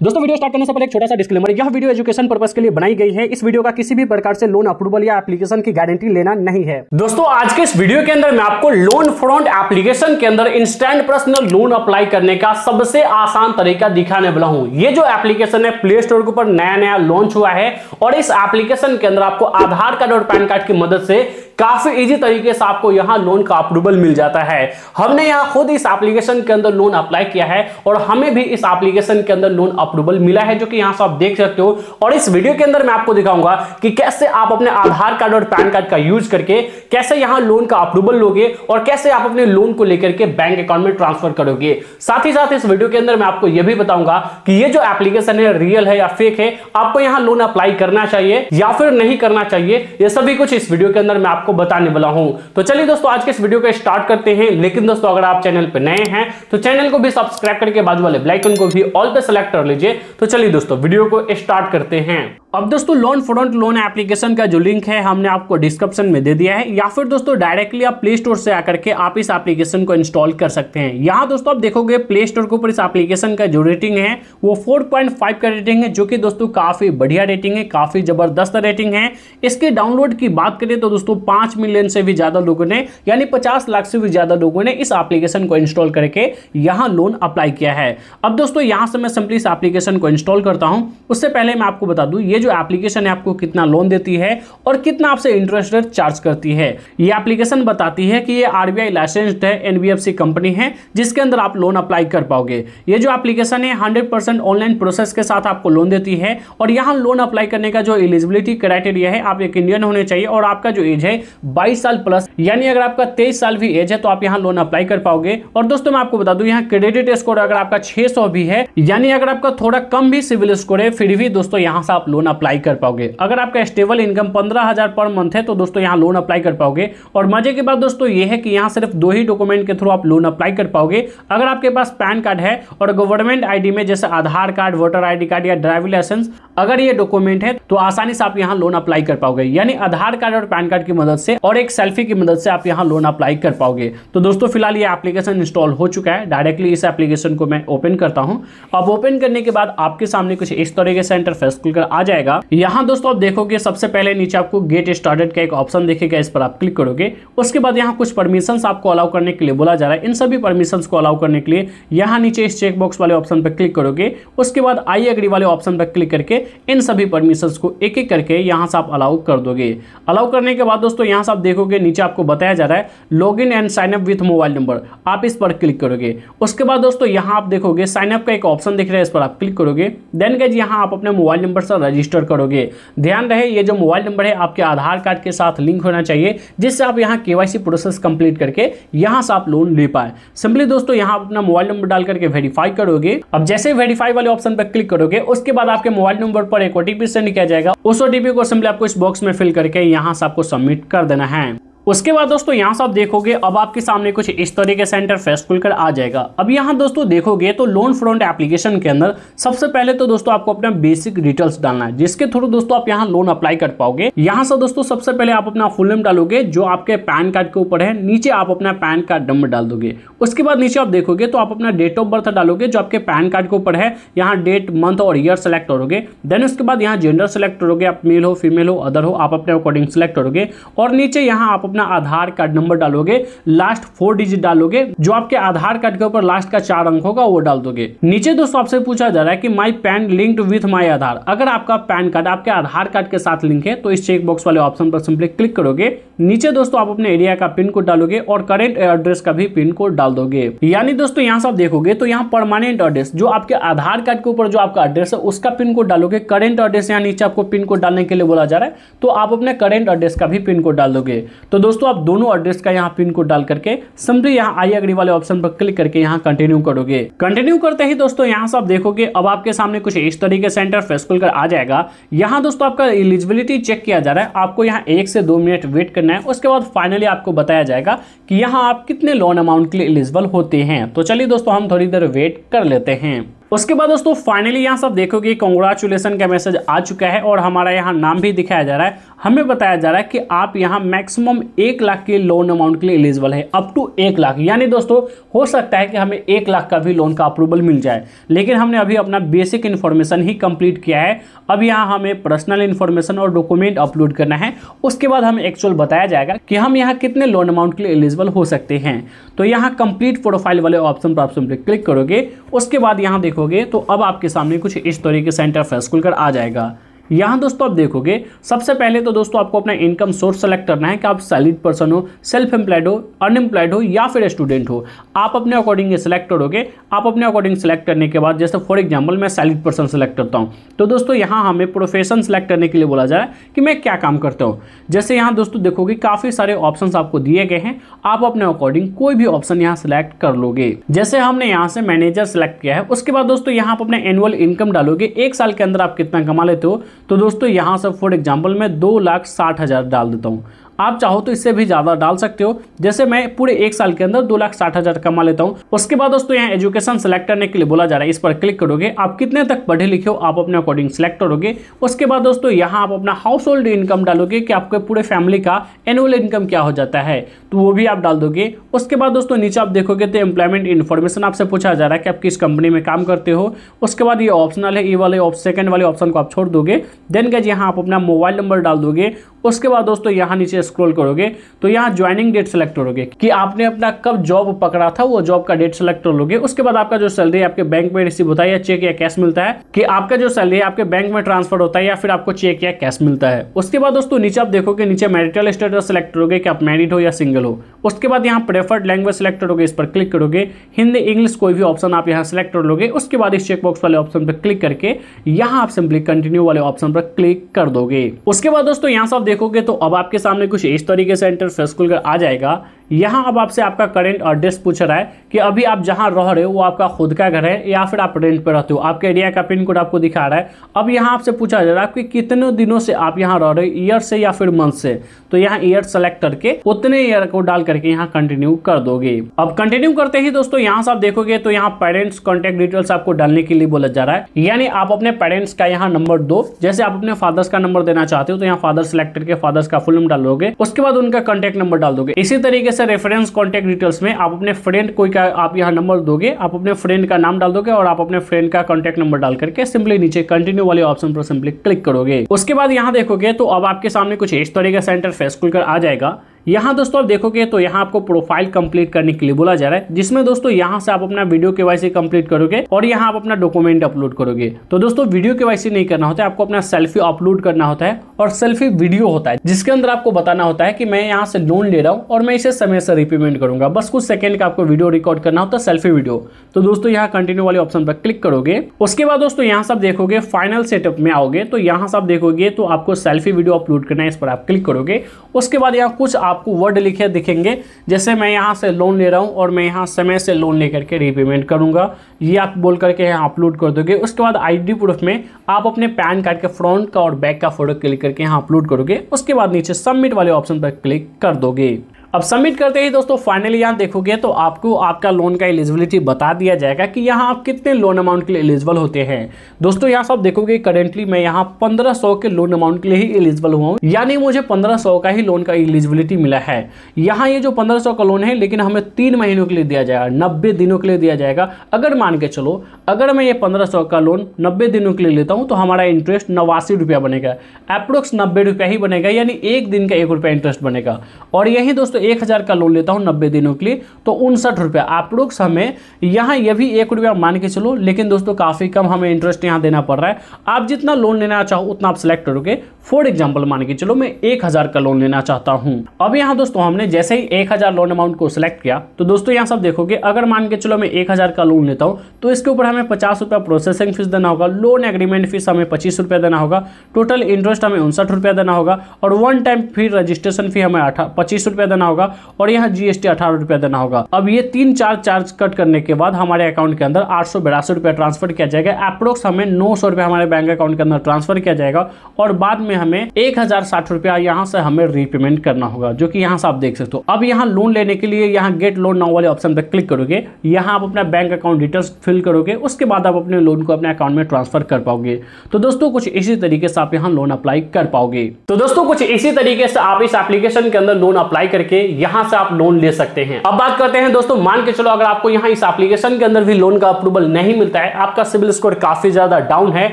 दोस्तों video start करने से पहले एक छोटा सा डिस्क्लेमर, यह वीडियो एजुकेशन पर्पस के लिए बनाई गई है। इस वीडियो का किसी भी प्रकार से लोन अप्रूवल या एप्लीकेशन की गारंटी लेना नहीं है। दोस्तों आज के इस वीडियो के अंदर मैं आपको लोन फ्रंट एप्लीकेशन के अंदर इंस्टेंट पर्सनल लोन अप्लाई करने का सबसे आसान तरीका दिखाने वाला हूं। ये जो एप्लीकेशन है प्ले स्टोर के ऊपर नया लॉन्च हुआ है और इस एप्लीकेशन के अंदर आपको आधार कार्ड और पैन कार्ड की मदद से काफी इजी तरीके से आपको यहां लोन का अप्रूवल मिल जाता है। हमने यहां खुद इस एप्लीकेशन के अंदर लोन अप्लाई किया है और हमें भी इस एप्लीकेशन के अंदर लोन अप्रूवल मिला है, जो कि यहां से आप देख सकते हो। और इस वीडियो के अंदर मैं आपको दिखाऊंगा कि कैसे आप अपने आधार कार्ड और पैन कार्ड का यूज करके कैसे यहां लोन का अप्रूवल लोगे और कैसे आप अपने लोन को लेकर के बैंक अकाउंट में ट्रांसफर करोगे। साथ ही साथ इस वीडियो के अंदर मैं आपको यह भी बताऊंगा कि ये जो एप्लीकेशन है रियल है या फेक है, आपको यहां लोन अप्लाई करना चाहिए या फिर नहीं करना चाहिए, ये सभी कुछ इस वीडियो के अंदर मैं आपको बताने वाला हूं। तो चलिए दोस्तों आज के इस वीडियो को स्टार्ट करते हैं। लेकिन दोस्तों अगर आप चैनल पे नए हैं तो चैनल को भी सब्सक्राइब करके बाजू वाले बेल आइकन को भी ऑल पे सेलेक्ट कर लीजिए। तो चलिए दोस्तों वीडियो को स्टार्ट करते हैं। अब दोस्तों लोन फ्रंट लोन एप्लीकेशन का जो लिंक है हमने आपको डिस्क्रिप्शन में दे दिया है, या फिर दोस्तों डायरेक्टली आप प्ले स्टोर से आकर के आप इस एप्लीकेशन को इंस्टॉल कर सकते हैं। यहां दोस्तों आप देखोगे प्ले स्टोर के ऊपर इस एप्लीकेशन का जो रेटिंग है वो 4.5 का रेटिंग है, जो कि दोस्तों काफी बढ़िया रेटिंग है, काफी जबरदस्त रेटिंग है। इसके डाउनलोड की बात करें तो दोस्तों 5 मिलियन से भी ज्यादा लोगों ने, यानी 50 लाख से भी ज्यादा लोगों ने इस एप्लीकेशन को इंस्टॉल करके यहां लोन अप्लाई किया है। अब दोस्तों यहां से मैं सिंपली इस एप्लीकेशन को इंस्टॉल करता हूं। उससे पहले मैं आपको बता दूं ये जो एप्लीकेशन है आपको कितना लोन देती है और कितना आपसे इंटरेस्ट रेट चार्ज करती है। ये एप्लीकेशन बताती है कि ये आरबीआई लाइसेंस्ड है, एनबीएफसी कंपनी है जिसके अंदर आप लोन अप्लाई कर पाओगे। ये जो एप्लीकेशन है 100% ऑनलाइन प्रोसेस के साथ आपको लोन देती है। और यहां लोन अप्लाई करने का जो एलिजिबिलिटी क्राइटेरिया है, आप एक इंडियन होने चाहिए और आपका जो एज है 22 साल प्लस, यानी अगर आपका 23 साल भी एज है तो आप यहां लोन अप्लाई कर पाओगे। और दोस्तों मैं आपको बता दूं यहां क्रेडिट स्कोर अगर आपका 600 भी है, यानी अगर आपका थोड़ा कम भी सिविल स्कोर है, फिर भी दोस्तों यहां से आप लोन अप्लाई कर पाओगे। अगर आपका स्टेबल इनकम 15,000 पर मंथ है तो दोस्तों यहां लोन अप्लाई कर पाओगे। और मजे की बात दोस्तों ये है कि यहां सिर्फ 2 ही डॉक्यूमेंट के थ्रू आप लोन अप्लाई कर पाओगे। अगर आपके पास पैन कार्ड है और गवर्नमेंट आईडी में जैसे आधार कार्ड, वोटर आईडी कार्ड या ड्राइविंग लाइसेंस अगर ये डॉक्यूमेंट है तो आसानी से आप यहां लोन अप्लाई कर पाओगे। यानी आधार कार्ड और पैन कार्ड की मदद से और एक सेल्फी की मदद से आप यहां लोन अप्लाई कर पाओगे। तो दोस्तों फिलहाल ये एप्लीकेशन इंस्टॉल हो चुका है। डायरेक्टली इस एप्लीकेशन को मैं ओपन करता हूं। अब ओपन करने के बाद आपके सामने कुछ इस तरीके से इंटरफेस खुलकर आ जाएगा। यहां दोस्तों आप देखोगे सबसे पहले नीचे आपको गेट स्टार्टेड का एक ऑप्शन दिखेगा, इस पर आप क्लिक करोगे। उसके बाद यहां कुछ परमिशंस आपको अलाउ करने के लिए बोला जा रहा है। इन सभी परमिशंस को अलाउ करने के लिए यहां नीचे इस चेक बॉक्स वाले ऑप्शन पर क्लिक करोगे। उसके बाद आई एग्री वाले ऑप्शन पर क्लिक करके इन सभी परमिशंस को एक एक करके यहां से आप अलाउ कर दोगे। अलाउ करने के बाद दोस्तों यहां से आप देखोगे नीचे आपको बताया जा रहा है login and sign up with mobile number, आप इस पर क्लिक करोगे। उसके बाद दोस्तों यहां आप देखोगे साइन अप का एक ऑप्शन दिख रहा है, इस पर आप क्लिक करोगे। देन गाइस यहां आप अपने मोबाइल नंबर से रजिस्टर करोगे। ध्यान रहे ये जो मोबाइल नंबर है आपके आधार कार्ड के साथ लिंक होना चाहिए, जिससे आप यहां केवाईसी प्रोसेस कंप्लीट करके यहां से आप लोन ले पाए। सिंपली दोस्तों यहां अपना मोबाइल नंबर डाल करके वेरीफाई करोगे। अब जैसे वेरीफाई वाले ऑप्शन पर क्लिक करोगे उसके बाद आपके मोबाइल नंबर पर एक ओटीपी सेंड किया जाएगा। उस ओटीपी को सिंपली आपको इस बॉक्स में फिल करके यहां से आपको सबमिट कर देना है। उसके बाद दोस्तों यहां से आप देखोगे अब आपके सामने कुछ इस तरीके से इंटरफेस खुलकर आ जाएगा। अब यहां दोस्तों देखोगे तो लोन फ्रंट एप्लीकेशन के अंदर सबसे पहले तो दोस्तों आपको अपना बेसिक डिटेल्स डालना है, जिसके थ्रू दोस्तों आप यहां लोन अप्लाई कर पाओगे। यहां से दोस्तों सबसे पहले आप अपना फुल नेम डालोगे जो आपके पैन कार्ड के ऊपर है, नीचे आप अपना पैन कार्ड नंबर डाल दोगे। उसके बाद नीचे आप देखोगे तो आप अपना डेट ऑफ बर्थ डालोगे जो आपके पैन कार्ड के ऊपर है, यहाँ डेट, मंथ और ईयर सेलेक्ट करोगे। देन उसके बाद यहाँ जेंडर सेलेक्ट करोगे, आप मेल हो, फीमेल हो, अदर हो, आप अपने अकॉर्डिंग सेलेक्ट करोगे। और नीचे यहाँ आप अपना आधार कार्ड नंबर डालोगे, लास्ट 4 डिजिट डालोगे, जो आपके आधार कार्ड के ऊपर लास्ट का 4 अंक होगा वो डाल दोगे। नीचे दोस्तों आपसे पूछा जा रहा है कि माई पैन लिंक्ड विथ माई आधार, अगर आपका पैन कार्ड आपके आधार कार्ड के साथ लिंक है तो इस चेक बॉक्स वाले ऑप्शन पर सिंपली क्लिक करोगे। नीचे दोस्तों आप अपने एरिया का पिन कोड डालोगे और करेंट एड्रेस का भी पिन कोड डाल दोगे। यानी दोस्तों यहां से आप देखोगे तो यहाँ परमानेंट एड्रेस जो आपके आधार कार्ड के ऊपर जो आपका एड्रेस है उसका पिन कोड डालोगे। करेंट एड्रेस यहाँ नीचे आपको पिन कोड डालने के लिए बोला जा रहा है, तो आप अपने करेंट एड्रेस का भी पिन कोड डाल दोगे। तो दोस्तों आप दोनों एड्रेस का यहाँ पिन कोड डाल करके सिंपली यहाँ आई एग्री वाले ऑप्शन पर क्लिक करके यहाँ कंटिन्यू करोगे। कंटिन्यू करते ही दोस्तों यहाँ से आप देखोगे अब आपके सामने कुछ इस तरीके से इंटरफेस खुलकर आ जाएगा। यहाँ दोस्तों आपका एलिजिबिलिटी चेक किया जा रहा है, आपको यहाँ 1 से 2 मिनट वेट करना है। उसके बाद फाइनली आपको बताया जाएगा कि यहाँ आप कितने लोन अमाउंट के लिए एलिजिबल होते हैं। तो चलिए दोस्तों हम थोड़ी देर वेट कर लेते हैं। उसके बाद दोस्तों फाइनली यहाँ सब देखोगे कांग्रेचुलेसन का मैसेज आ चुका है और हमारा यहाँ नाम भी दिखाया जा रहा है। हमें बताया जा रहा है कि आप यहाँ मैक्सिमम 1 लाख के लोन अमाउंट के लिए एलिजिबल है, अप टू 1 लाख। यानी दोस्तों हो सकता है कि हमें 1 लाख का भी लोन का अप्रूवल मिल जाए, लेकिन हमने अभी अपना बेसिक इन्फॉर्मेशन ही कंप्लीट किया है। अब यहाँ हमें पर्सनल इन्फॉर्मेशन और डॉक्यूमेंट अपलोड करना है, उसके बाद हमें एक्चुअल बताया जाएगा कि हम यहाँ कितने लोन अमाउंट के लिए एलिजिबल हो सकते हैं। तो यहाँ कंप्लीट प्रोफाइल वाले ऑप्शन पर आप सिंपली क्लिक करोगे, उसके बाद यहाँ देखोगे तो अब आपके सामने कुछ इस तरीके से इंटरफेस खुलकर आ जाएगा। यहाँ दोस्तों आप देखोगे सबसे पहले तो दोस्तों आपको अपना इनकम सोर्स सेलेक्ट करना है कि आप सैलरीड पर्सन हो, सेल्फ एम्प्लॉयड हो, अनएम्प्लॉयड हो या फिर स्टूडेंट हो। आप अपने अकॉर्डिंग सेलेक्ट करोगे। आप अपने अकॉर्डिंग सेलेक्ट करने के बाद जैसे फॉर एग्जांपल मैं सैलरीड पर्सन सेलेक्ट करता हूँ, तो दोस्तों यहाँ हमें प्रोफेशन सेलेक्ट करने के लिए बोला जा रहा है कि मैं क्या काम करता हूँ। जैसे यहाँ दोस्तों देखोगे काफ़ी सारे ऑप्शन आपको दिए गए हैं, आप अपने अकॉर्डिंग कोई भी ऑप्शन यहाँ सेलेक्ट कर लोगे। जैसे हमने यहाँ से मैनेजर सेलेक्ट किया है, उसके बाद दोस्तों यहाँ आप अपने एनुअल इनकम डालोगे, 1 साल के अंदर आप कितना कमा लेते हो। तो दोस्तों यहाँ से फॉर एग्जांपल मैं 2,60,000 डाल देता हूँ। आप चाहो तो इससे भी ज़्यादा डाल सकते हो, जैसे मैं पूरे 1 साल के अंदर 2,60,000 कमा लेता हूँ। उसके बाद दोस्तों यहाँ एजुकेशन सेलेक्ट करने के लिए बोला जा रहा है, इस पर क्लिक करोगे। आप कितने तक पढ़े लिखे हो आप अपने अकॉर्डिंग सेलेक्ट करोगे। उसके बाद दोस्तों यहाँ आप अपना हाउस होल्ड इनकम डालोगे कि आपके पूरे फैमिली का एनुअल इनकम क्या हो जाता है, तो वो भी आप डाल दोगे। उसके बाद दोस्तों नीचे आप देखोगे तो एम्प्लॉयमेंट इन्फॉर्मेशन आपसे पूछा जा रहा है कि आप किस कंपनी में काम करते हो। उसके बाद ये ऑप्शनल है, ये वाले सेकंड वाले ऑप्शन को आप छोड़ दोगे। देन गाइस यहाँ आप अपना मोबाइल नंबर डाल दोगे। उसके बाद दोस्तों यहाँ नीचे स्क्रॉल करोगे तो यहाँ ज्वाइनिंग डेट सेलेक्ट करोगे कि आपने अपना कब जॉब पकड़ा था, वो जॉब का डेट सेलेक्ट कर लोगे। उसके बाद आपका जो सैलरी आपके बैंक में रिसीव होता है या चेक या कैश मिलता है, कि आपका जो सैलरी आपके बैंक में ट्रांसफर होता है या फिर आपको चेक या कैश मिलता है। उसके बाद दोस्तों नीचे आप देखोगे, नीचे मैरिटल स्टेटस सेलेक्ट करोगे कि आप मैरिड हो या सिंगल हो। उसके बाद यहाँ प्रेफर्ड लैंग्वेज सेलेक्ट करोगे, इस पर क्लिक करोगे। हिंदी इंग्लिश कोई भी ऑप्शन आप यहाँ सेलेक्ट कर लोगे। उसके बाद इस चेकबॉक्स वाले ऑप्शन पर क्लिक करके यहाँ आप सिंपली कंटिन्यू वाले ऑप्शन पर क्लिक कर दोगे। उसके बाद दोस्तों यहाँ से आप देखोगे तो अब आपके सामने कुछ इस तरीके से इंटरफेस खुलकर आ जाएगा। यहाँ अब आपसे आपका करंट एड्रेस पूछ रहा है कि अभी आप जहाँ रह रहे हो वो आपका खुद का घर है या फिर आप रेंट पे रहते हो। आपके एरिया का पिन कोड आपको दिखा रहा है। अब यहाँ आपसे पूछा जा रहा है कि कितने दिनों से आप यहाँ रह रहे हो, ईयर से या फिर मंथ से। तो यहाँ ईयर सेलेक्ट करके उतने ईयर को डाल करके यहाँ कंटिन्यू कर दोगे। अब कंटिन्यू करते ही दोस्तों यहाँ से आप देखोगे तो यहाँ पेरेंट्स कॉन्टेक्ट डिटेल्स आपको डालने के लिए बोला जा रहा है, यानी आप अपने पेरेंट्स का यहाँ नंबर दो। जैसे आप अपने फादर्स का नंबर देना चाहते हो तो यहाँ फादर सेलेक्ट करके फादर्स का फुल नेम डालोगे। उसके बाद उनका कॉन्टेक्ट नंबर डाल दोगे। इसी तरीके से रेफरेंस कॉन्टेक्ट डिटेल्स में आप अपने फ्रेंड कोई का आप यहाँ नंबर दोगे, आप अपने फ्रेंड का नाम डाल दोगे और आप अपने फ्रेंड का कॉन्टेक्ट नंबर डाल करके सिंपली नीचे कंटिन्यू वाले ऑप्शन पर सिंपली क्लिक करोगे। उसके बाद यहाँ देखोगे तो अब आपके सामने कुछ इस तरीके से इंटरफेस खुलकर आ जाएगा। यहाँ दोस्तों आप देखोगे तो यहाँ आपको प्रोफाइल कंप्लीट करने के लिए बोला जा रहा है, जिसमें दोस्तों यहाँ से आप अपना वीडियो केवाईसी कंप्लीट करोगे और यहाँ आप अपना डॉक्यूमेंट अपलोड करोगे। तो दोस्तों वीडियो केवाईसी नहीं करना होता है, आपको अपना सेल्फी अपलोड करना होता है और सेल्फी वीडियो होता है जिसके अंदर आपको बताना होता है कि मैं यहाँ से लोन ले रहा हूँ और मैं इसे समय से रिपेमेंट करूंगा। बस कुछ सेकंड का आपको वीडियो रिकॉर्ड करना होता है, सेल्फी वीडियो। तो दोस्तों यहाँ कंटिन्यू वाले ऑप्शन पर क्लिक करोगे। उसके बाद दोस्तों यहाँ से आप देखोगे फाइनल सेटअप में आओगे तो यहाँ से आप देखोगे तो आपको सेल्फी वीडियो अपलोड करना है, इस पर आप क्लिक करोगे। उसके बाद यहाँ कुछ आपको वर्ड लिखे दिखेंगे, जैसे मैं यहाँ से लोन ले रहा हूँ और मैं यहाँ समय से लोन लेकर के रीपेमेंट करूंगा, ये आप बोल करके यहाँ अपलोड कर दोगे। उसके बाद आईडी प्रूफ में आप अपने पैन कार्ड के फ्रंट का और बैक का फोटो क्लिक करके यहाँ अपलोड करोगे। उसके बाद नीचे सबमिट वाले ऑप्शन पर क्लिक कर दोगे। अब सबमिट करते ही दोस्तों फाइनली यहाँ देखोगे तो आपको आपका लोन का एलिजिबिलिटी बता दिया जाएगा कि यहाँ आप कितने लोन अमाउंट के लिए एलिजिबल होते हैं। दोस्तों यहाँ सब देखोगे करेंटली मैं यहाँ 1500 के लोन अमाउंट के लिए ही एलिजिबल हुआ हूँ, यानी मुझे 1500 का ही लोन का एलिजिबिलिटी मिला है। यहाँ ये जो 1500 का लोन है लेकिन हमें 3 महीनों के लिए दिया जाएगा, 90 दिनों के लिए दिया जाएगा। अगर मान के चलो अगर मैं ये 1500 का लोन 90 दिनों के लिए लेता हूँ तो हमारा इंटरेस्ट 89 रुपया बनेगा, अप्रोक्स 90 रुपया ही बनेगा, यानी एक दिन का 1 रुपया इंटरेस्ट बनेगा। और यही दोस्तों 1000 का लोन लेता हूं 90 दिनों के लिए तो 59 रुपया अप्रोक्स हमें यहाँ ये भी 1 रुपया मान के चलो, लेकिन दोस्तों काफी कम हमें इंटरेस्ट यहाँ देना पड़ रहा है। आप जितना लोन लेना चाहो उतना आप सिलेक्ट करोगे। फॉर एग्जांपल मान के चलो मैं 1000 का लोन लेना चाहता हूं। अब यहाँ दोस्तों हमने जैसे ही 1000 लोन अमाउंट को सिलेक्ट किया तो दोस्तों यहाँ सब देखोगे अगर मान के चलो मैं 1000 का लोन लेता हूं तो इसके ऊपर हमें 50 रुपया प्रोसेसिंग फीस देना होगा, लोन एग्रीमेंट फीस हमें 25 रुपया देना होगा, टोटल इंटरेस्ट हमें 59 रुपया देना होगा और one time fee registration fee हमें 25 रुपया देना होगा। होगा और यहाँ GST 18 रुपया देना होगा। अब ये 3-4 चार्ज कट करने के बाद हमारे अकाउंट के अंदर 882 रुपया ट्रांसफर किया जाएगा। अप्रोक्स हमें 900 रुपया हमारे बैंक अकाउंट के अंदर ट्रांसफर किया जाएगा और बाद में हमें 1060 रुपया यहाँ से हमें रीपेमेंट करना होगा, जो कि यहाँ से आप देख सकते हो। अब यहाँ लोन लेने के लिए यहाँ गेट लोन नाउ वाले ऑप्शन पर क्लिक करोगे, यहाँ आप अपना बैंक अकाउंट डिटेल्स फिल करोगे, उसके बाद आप अपने लोन को अपने अकाउंट में ट्रांसफर कर पाओगे। तो दोस्तों कुछ इसी तरीके से आप यहाँ लोन अप्लाई कर पाओगे। तो दोस्तों कुछ इसी तरीके से आप इस एप्लीकेशन के अंदर लोन अप्लाई करके यहाँ से आप लोन ले सकते हैं। अब बात करते हैं दोस्तों, मान के चलो अगर आपको यहाँ इस एप्लीकेशन के अंदर भी लोन का अप्रूवल नहीं मिलता है, आपका सिविल स्कोर काफी ज्यादा डाउन है,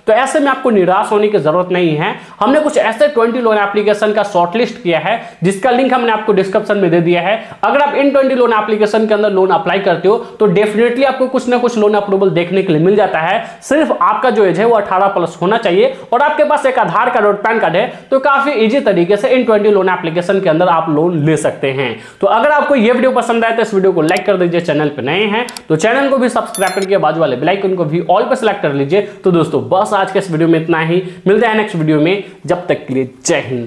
तो ऐसे में आपको निराश होने की जरूरत नहीं है। हमने कुछ ऐसे 20 लोन एप्लीकेशन का शॉर्टलिस्ट किया है जिसका लिंक हमने आपको डिस्क्रिप्शन में दे दिया है। अगर आप इन 20 लोन एप्लीकेशन के अंदर लोन अप्लाई करते हो तो डेफिनेटली आपको कुछ ना कुछ लोन अप्रूवल देखने के लिए मिल जाता है। सिर्फ आपका जो एज है वो 18+ होना चाहिए और आपके पास एक आधार कार्ड और पैन कार्ड है, तो काफी इजी तरीके से इन 20 लोन एप्लीकेशन के अंदर आप लोन ले सकते हैं। तो अगर आपको यह वीडियो पसंद आए तो इस वीडियो को लाइक कर दीजिए, चैनल पर नए हैं तो चैनल को भी सब्सक्राइब करके बाजू वाले बेल आइकन को भी ऑल पर सेलेक्ट कर लीजिए। तो दोस्तों बस आज के इस वीडियो में इतना ही, मिलते हैं नेक्स्ट वीडियो में, जब तक के लिए जय हिंद।